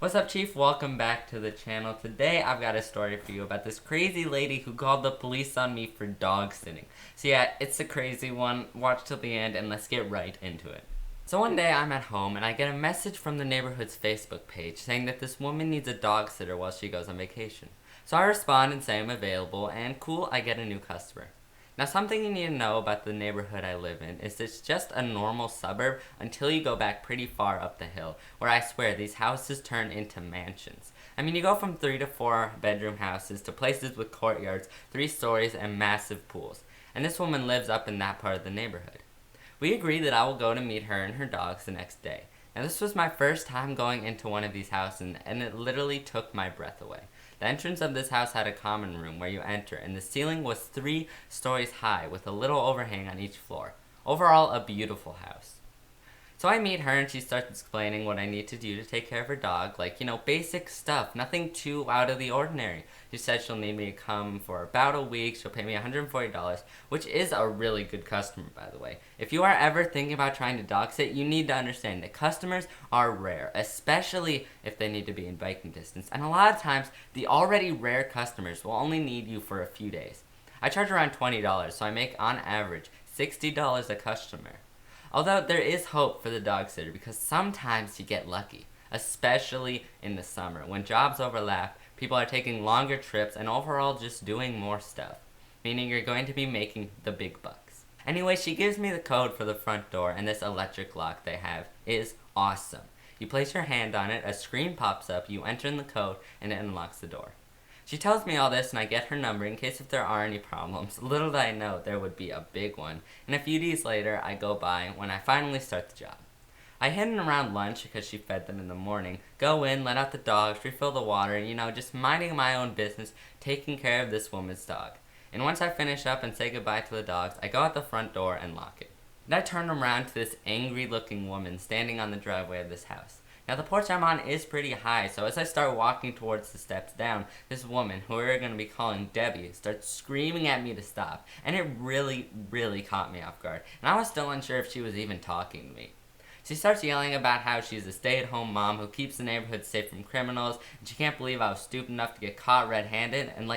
What's up, Chief? Welcome back to the channel. Today I've got a story for you about this crazy lady who called the police on me for dog sitting. So yeah, it's a crazy one. Watch till the end and let's get right into it. So one day I'm at home and I get a message from the neighborhood's Facebook page saying that this woman needs a dog sitter while she goes on vacation. So I respond and say I'm available, and cool, I get a new customer. Now, something you need to know about the neighborhood I live in is it's just a normal suburb until you go back pretty far up the hill, where I swear these houses turn into mansions. I mean, you go from 3 to 4 bedroom houses to places with courtyards, 3 stories, and massive pools. And this woman lives up in that part of the neighborhood. We agree that I will go to meet her and her dogs the next day. Now, this was my first time going into one of these houses, and it literally took my breath away. The entrance of this house had a common room where you enter, and the ceiling was 3 stories high with a little overhang on each floor. Overall, a beautiful house. So I meet her and she starts explaining what I need to do to take care of her dog, like, basic stuff, nothing too out of the ordinary. She said she'll need me to come for about a week, she'll pay me $140, which is a really good customer, by the way. If you are ever thinking about trying to dog sit, you need to understand that customers are rare, especially if they need to be in biking distance, and a lot of times, the already rare customers will only need you for a few days. I charge around $20, so I make, on average, $60 a customer. Although there is hope for the dog sitter because sometimes you get lucky, especially in the summer. When jobs overlap, people are taking longer trips and overall just doing more stuff, meaning you're going to be making the big bucks. Anyway, she gives me the code for the front door, and this electric lock they have is awesome. You place your hand on it, a screen pops up, you enter in the code, and it unlocks the door. She tells me all this and I get her number in case if there are any problems. Little did I know there would be a big one. And a few days later, I go by when I finally start the job. I hit in around lunch because she fed them in the morning, go in, let out the dogs, refill the water, and just minding my own business, taking care of this woman's dog. And once I finish up and say goodbye to the dogs, I go out the front door and lock it. And I turn around to this angry looking woman standing on the driveway of this house. Now, the porch I'm on is pretty high, so as I start walking towards the steps down, this woman, who we're going to be calling Debbie, starts screaming at me to stop, and it really, really caught me off guard, and I was still unsure if she was even talking to me. She starts yelling about how she's a stay-at-home mom who keeps the neighborhood safe from criminals, and she can't believe I was stupid enough to get caught red-handed, and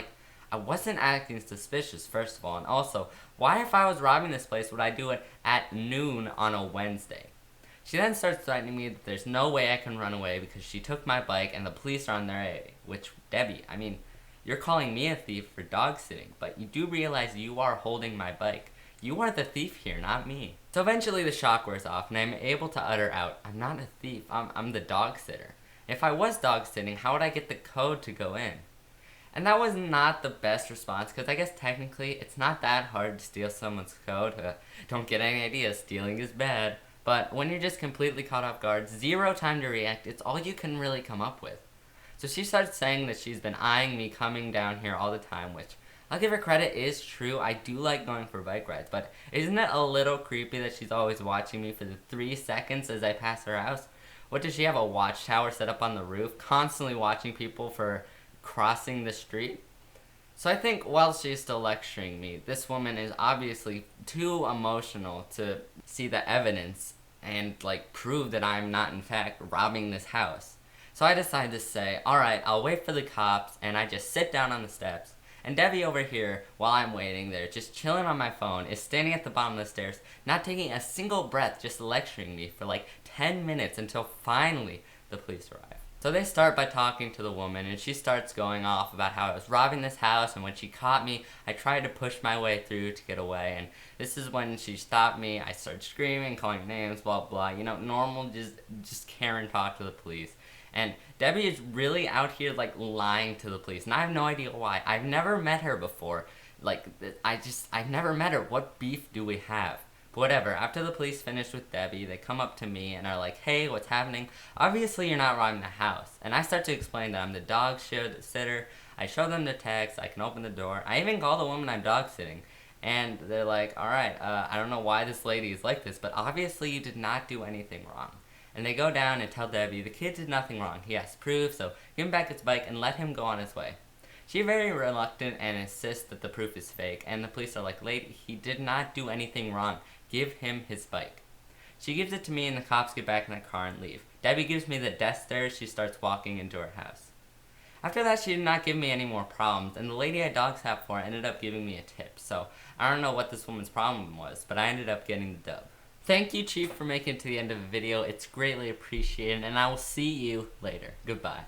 I wasn't acting suspicious, first of all, and also, why if I was robbing this place would I do it at noon on a Wednesday? She then starts threatening me that there's no way I can run away because she took my bike and the police are on their way. Which, Debbie, you're calling me a thief for dog sitting, but you do realize you are holding my bike. You are the thief here, not me. So eventually the shock wears off and I'm able to utter out, I'm not a thief, I'm the dog sitter. If I was dog sitting, how would I get the code to go in? And that was not the best response because I guess technically it's not that hard to steal someone's code. Don't get any ideas, stealing is bad. But when you're just completely caught off guard, 0 time to react, it's all you can really come up with. So she starts saying that she's been eyeing me coming down here all the time, which, I'll give her credit, is true. I do like going for bike rides, but isn't it a little creepy that she's always watching me for the 3 seconds as I pass her house? What, does she have a watchtower set up on the roof, constantly watching people for crossing the street? So I think while she's still lecturing me, this woman is obviously too emotional to see the evidence and prove that I'm not in fact robbing this house. So I decide to say, alright, I'll wait for the cops, and I just sit down on the steps. And Debbie over here, while I'm waiting there, just chilling on my phone, is standing at the bottom of the stairs, not taking a single breath, just lecturing me for 10 minutes until finally the police arrive. So they start by talking to the woman, and she starts going off about how I was robbing this house, and when she caught me, I tried to push my way through to get away, and this is when she stopped me. I started screaming, calling names, blah, blah, normal, just Karen talk to the police. And Debbie is really out here, lying to the police, and I have no idea why. I've never met her before. I've never met her. What beef do we have? But whatever, after the police finish with Debbie, they come up to me and are like, hey, what's happening? Obviously, you're not robbing the house. And I start to explain that I'm the dog sitter. I show them the text, I can open the door. I even call the woman I'm dog sitting. And they're like, alright, I don't know why this lady is like this, but obviously you did not do anything wrong. And they go down and tell Debbie the kid did nothing wrong. He has proof, so give him back his bike and let him go on his way. She's very reluctant and insists that the proof is fake, and the police are like, lady, he did not do anything wrong. Give him his bike. She gives it to me and the cops get back in the car and leave. Debbie gives me the death stare as she starts walking into her house. After that, she did not give me any more problems, and the lady I dog sat for ended up giving me a tip, so I don't know what this woman's problem was, but I ended up getting the dub. Thank you, Chief, for making it to the end of the video. It's greatly appreciated, and I will see you later. Goodbye.